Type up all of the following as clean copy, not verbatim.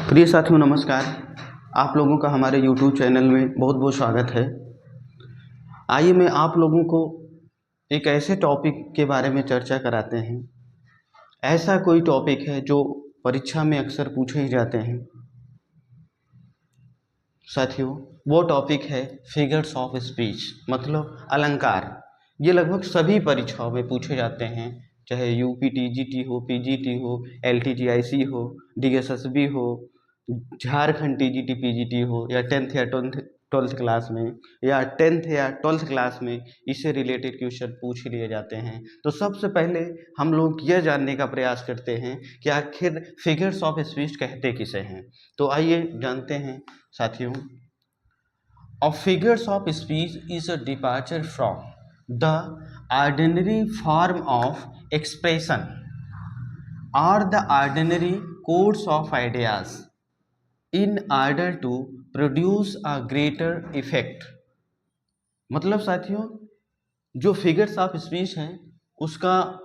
प्रिय साथियों नमस्कार। आप लोगों का हमारे YouTube चैनल में बहुत बहुत स्वागत है। आइए मैं आप लोगों को एक ऐसे टॉपिक के बारे में चर्चा कराते हैं। ऐसा कोई टॉपिक है जो परीक्षा में अक्सर पूछे ही जाते हैं। साथियों वो टॉपिक है फिगर्स ऑफ स्पीच, मतलब अलंकार। ये लगभग सभी परीक्षाओं में पूछे जाते हैं, चाहे यूपी टीजीटी हो, पीजीटी हो, एलटीजीआईसी हो, डीएसएसबी हो, झारखंड टीजीटी पीजीटी हो, या टेंथ या ट्वेल्थ क्लास में, या टेंथ या ट्वेल्थ क्लास में इससे रिलेटेड क्वेश्चन पूछ लिए जाते हैं। तो सबसे पहले हम लोग यह जानने का प्रयास करते हैं कि आखिर फिगर्स ऑफ स्पीच कहते किसे हैं। तो आइए जानते हैं साथियों। A figures of speech is a departure from the ordinary form of expression or the ordinary course of ideas in order to produce a greater effect। मतलब साथियों जो फिगर्स ऑफ स्पीच है उसका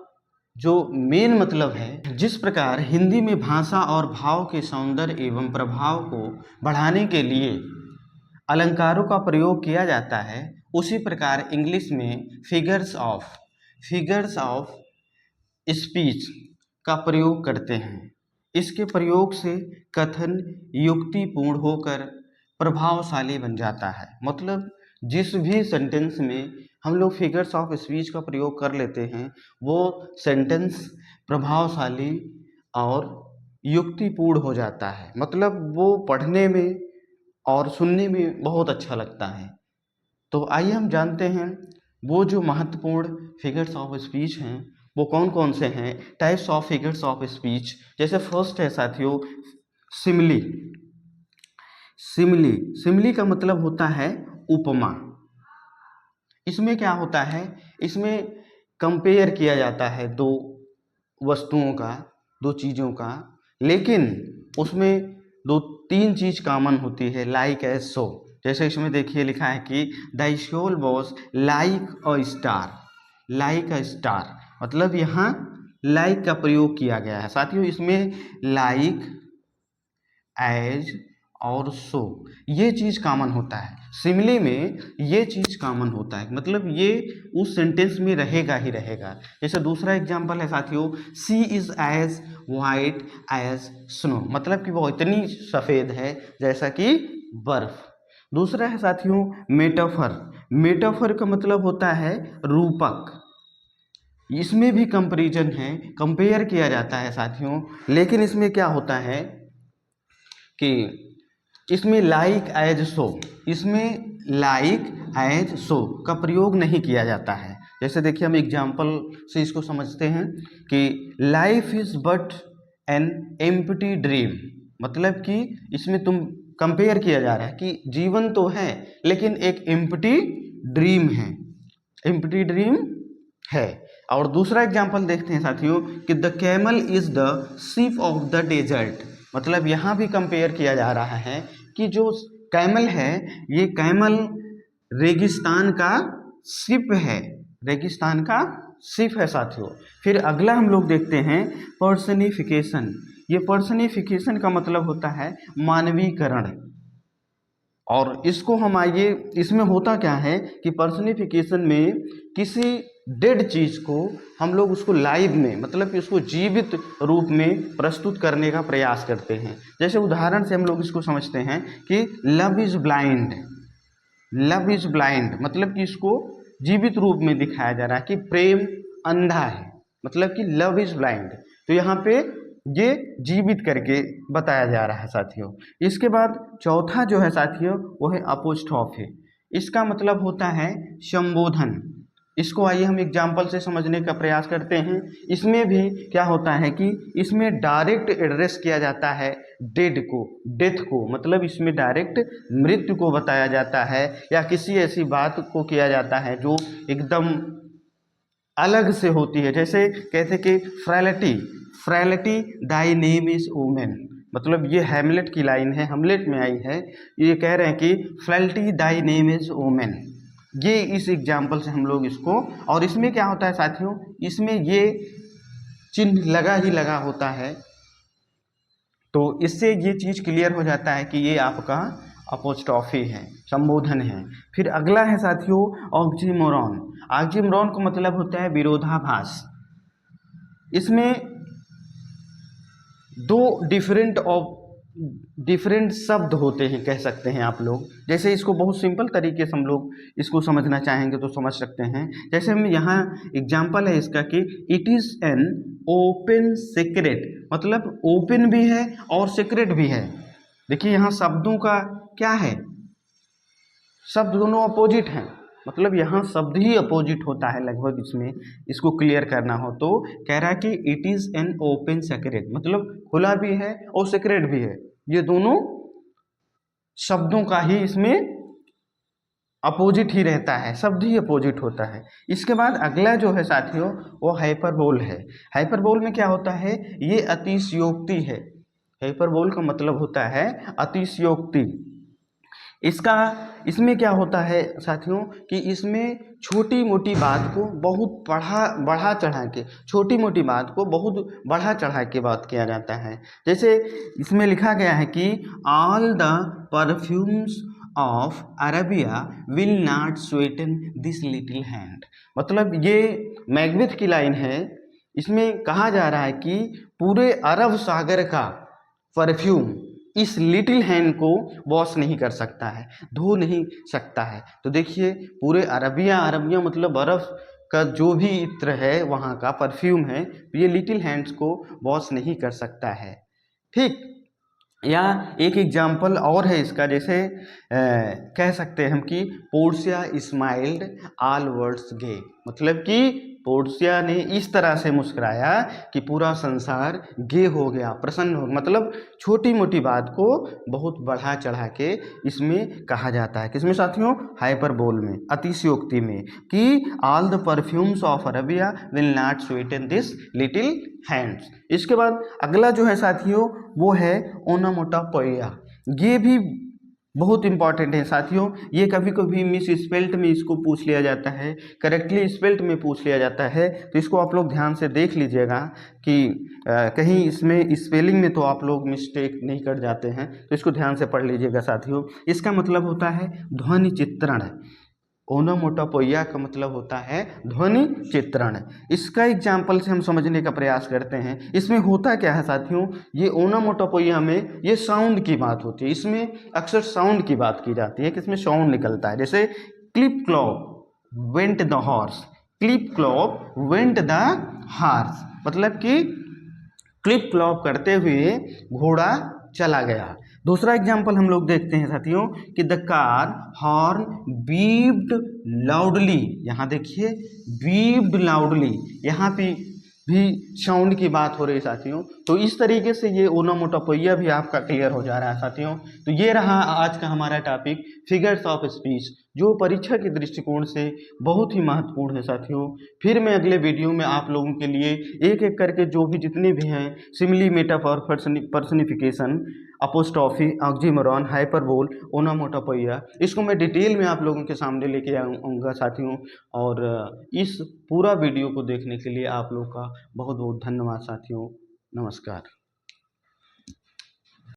जो मेन मतलब है, जिस प्रकार हिंदी में भाषा और भाव के सौंदर्य एवं प्रभाव को बढ़ाने के लिए अलंकारों का प्रयोग किया जाता है, उसी प्रकार इंग्लिश में फिगर्स ऑफ स्पीच का प्रयोग करते हैं। इसके प्रयोग से कथन युक्तिपूर्ण होकर प्रभावशाली बन जाता है। मतलब जिस भी सेंटेंस में हम लोग फिगर्स ऑफ स्पीच का प्रयोग कर लेते हैं वो सेंटेंस प्रभावशाली और युक्तिपूर्ण हो जाता है। मतलब वो पढ़ने में और सुनने में बहुत अच्छा लगता है। तो आइए हम जानते हैं वो जो महत्वपूर्ण फिगर्स ऑफ स्पीच हैं वो कौन कौन से हैं, types of figures of speech. जैसे फर्स्ट है साथियों सिमिली। सिमिली का मतलब होता है उपमा। इसमें क्या होता है, इसमें कंपेयर किया जाता है दो वस्तुओं का, दो चीज़ों का, लेकिन उसमें दो तीन चीज़ कॉमन होती है, लाइक एज सो। जैसे इसमें देखिए लिखा है कि the soul was like a star, मतलब यहाँ लाइक का प्रयोग किया गया है। साथियों इसमें लाइक, एज और सो ये चीज़ कॉमन होता है। सिमिली में ये चीज़ कॉमन होता है, मतलब ये उस सेंटेंस में रहेगा ही रहेगा। जैसे दूसरा एग्जांपल है साथियों, she is as white as snow, मतलब कि वो इतनी सफ़ेद है जैसा कि बर्फ। दूसरा है साथियों मेटाफर का मतलब होता है रूपक। इसमें भी कंपैरिजन है, कंपेयर किया जाता है साथियों, लेकिन इसमें क्या होता है कि इसमें लाइक एज सो, इसमें लाइक एज सो का प्रयोग नहीं किया जाता है। जैसे देखिए हम एग्जाम्पल से इसको समझते हैं कि life is but an empty dream, मतलब कि इसमें तुम कंपेयर किया जा रहा है कि जीवन तो है लेकिन एक एम्प्टी ड्रीम है, एम्प्टी ड्रीम है। और दूसरा एग्जाम्पल देखते हैं साथियों कि the camel is the ship of the desert, मतलब यहाँ भी कंपेयर किया जा रहा है कि जो कैमल है ये कैमल रेगिस्तान का शिप है, रेगिस्तान का शिप है साथियों। फिर अगला हम लोग देखते हैं पर्सनिफिकेशन। ये पर्सनिफिकेशन का मतलब होता है मानवीकरण। और इसको हम आइए, इसमें होता क्या है कि पर्सनिफिकेशन में किसी डेड चीज़ को हम लोग उसको लाइव में, मतलब कि उसको जीवित रूप में प्रस्तुत करने का प्रयास करते हैं। जैसे उदाहरण से हम लोग इसको समझते हैं कि लव इज़ ब्लाइंड, मतलब कि इसको जीवित रूप में दिखाया जा रहा है कि प्रेम अंधा है, मतलब कि लव इज़ ब्लाइंड। तो यहाँ पे ये जीवित करके बताया जा रहा है साथियों। इसके बाद चौथा जो है साथियों वो है अपोस्ट्रोफी। इसका मतलब होता है संबोधन। इसको आइए हम एग्जाम्पल से समझने का प्रयास करते हैं। इसमें भी क्या होता है कि इसमें डायरेक्ट एड्रेस किया जाता है डेड को, डेथ को, मतलब इसमें डायरेक्ट मृत्यु को बताया जाता है, या किसी ऐसी बात को किया जाता है जो एकदम अलग से होती है। जैसे कहते कि फ्रैलिटी दाई नेम इज वुमेन, मतलब ये हैमलेट की लाइन है, हैमलेट में आई है। ये कह रहे हैं कि फ्रैलिटी दाई नेम इज वुमेन। ये इस एग्जाम्पल से हम लोग इसको, और इसमें क्या होता है साथियों, इसमें ये चिन्ह लगा ही लगा होता है तो इससे ये चीज़ क्लियर हो जाता है कि ये आपका अपोस्ट्रॉफी है, संबोधन है। फिर अगला है साथियों ऑक्सीमोरॉन। ऑक्सीमोरॉन का मतलब होता है विरोधाभास। इसमें दो डिफरेंट शब्द होते हैं, कह सकते हैं आप लोग। जैसे इसको बहुत सिंपल तरीके से हम लोग इसको समझना चाहेंगे तो समझ सकते हैं। जैसे हम यहाँ एग्जाम्पल है इसका कि it is an open secret, मतलब ओपन भी है और सीक्रेट भी है। देखिए यहाँ शब्दों का क्या है, शब्द दोनों अपोजिट हैं, मतलब यहाँ शब्द ही अपोजिट होता है लगभग। इसमें इसको क्लियर करना हो तो कह रहा है कि it is an open secret, मतलब खुला भी है और सीक्रेट भी है। ये दोनों शब्दों का ही इसमें अपोजिट ही रहता है, शब्द ही अपोजिट होता है। इसके बाद अगला जो है साथियों वो हाइपरबोल है। हाइपरबोल में क्या होता है, ये अतिशयोक्ति है। हाइपरबोल का मतलब होता है अतिशयोक्ति। इसमें क्या होता है साथियों कि इसमें छोटी मोटी बात को बहुत बढ़ा चढ़ा के, छोटी मोटी बात को बहुत बढ़ा चढ़ा के बात किया जाता है। जैसे इसमें लिखा गया है कि all the perfumes of Arabia will not Sutton this little hand, मतलब ये मैकबेथ की लाइन है। इसमें कहा जा रहा है कि पूरे अरब सागर का परफ्यूम इस लिटिल हैंड को वॉश नहीं कर सकता है, धो नहीं सकता है। तो देखिए पूरे अरबिया मतलब बर्फ़ का जो भी इत्र है वहाँ का परफ्यूम है, ये लिटिल हैंड्स को वॉश नहीं कर सकता है। ठीक, या एक एग्जाम्पल और है इसका, जैसे कह सकते हैं हम कि पोर्शिया स्माइल्ड ऑल वर्ड्स गे, मतलब कि पोर्शिया ने इस तरह से मुस्कुराया कि पूरा संसार गे हो गया, प्रसन्न हो, मतलब छोटी मोटी बात को बहुत बढ़ा चढ़ा के इसमें कहा जाता है। किसमें साथियों, हाइपरबोल में, अतिशयोक्ति में, कि all the perfumes of Arabia will not Sutton this little hands. इसके बाद अगला जो है साथियों वो है ओनोमाटोपोइया। ये भी बहुत इंपॉर्टेंट है साथियों। ये कभी कभी मिस स्पेल्ट में इसको पूछ लिया जाता है, करेक्टली स्पेल्ट में पूछ लिया जाता है, तो इसको आप लोग ध्यान से देख लीजिएगा कि कहीं इसमें स्पेलिंग में तो आप लोग मिस्टेक नहीं कर जाते हैं, तो इसको ध्यान से पढ़ लीजिएगा साथियों। इसका मतलब होता है ध्वनि चित्रण। ओनोमाटोपोइया का मतलब होता है ध्वनि चित्रण। इसका एग्जाम्पल से हम समझने का प्रयास करते हैं। इसमें होता क्या है साथियों, ये ओनोमाटोपोइया में ये साउंड की बात होती है, इसमें अक्सर साउंड की बात की जाती है कि इसमें साउंड निकलता है। जैसे clip Klopp went the horse, clip Klopp went the horse, मतलब कि क्लिप क्लॉप करते हुए घोड़ा चला गया। दूसरा एग्जाम्पल हम लोग देखते हैं साथियों कि द कार हॉर्न बीप्ड लाउडली, यहाँ देखिए बीप्ड लाउडली, यहाँ भी साउंड की बात हो रही है साथियों। तो इस तरीके से ये ओनोमाटोपोइया भी आपका क्लियर हो जा रहा है साथियों। तो ये रहा आज का हमारा टॉपिक फिगर्स ऑफ स्पीच, जो परीक्षा के दृष्टिकोण से बहुत ही महत्वपूर्ण है साथियों। फिर मैं अगले वीडियो में आप लोगों के लिए एक एक करके जो भी जितने भी हैं simile, metaphor, personification, apostrophe, oxymoron, hyperbole, onomatopoeia, इसको मैं डिटेल में आप लोगों के सामने लेके आऊँगा साथियों। और इस पूरा वीडियो को देखने के लिए आप लोग का बहुत बहुत धन्यवाद साथियों। नमस्कार।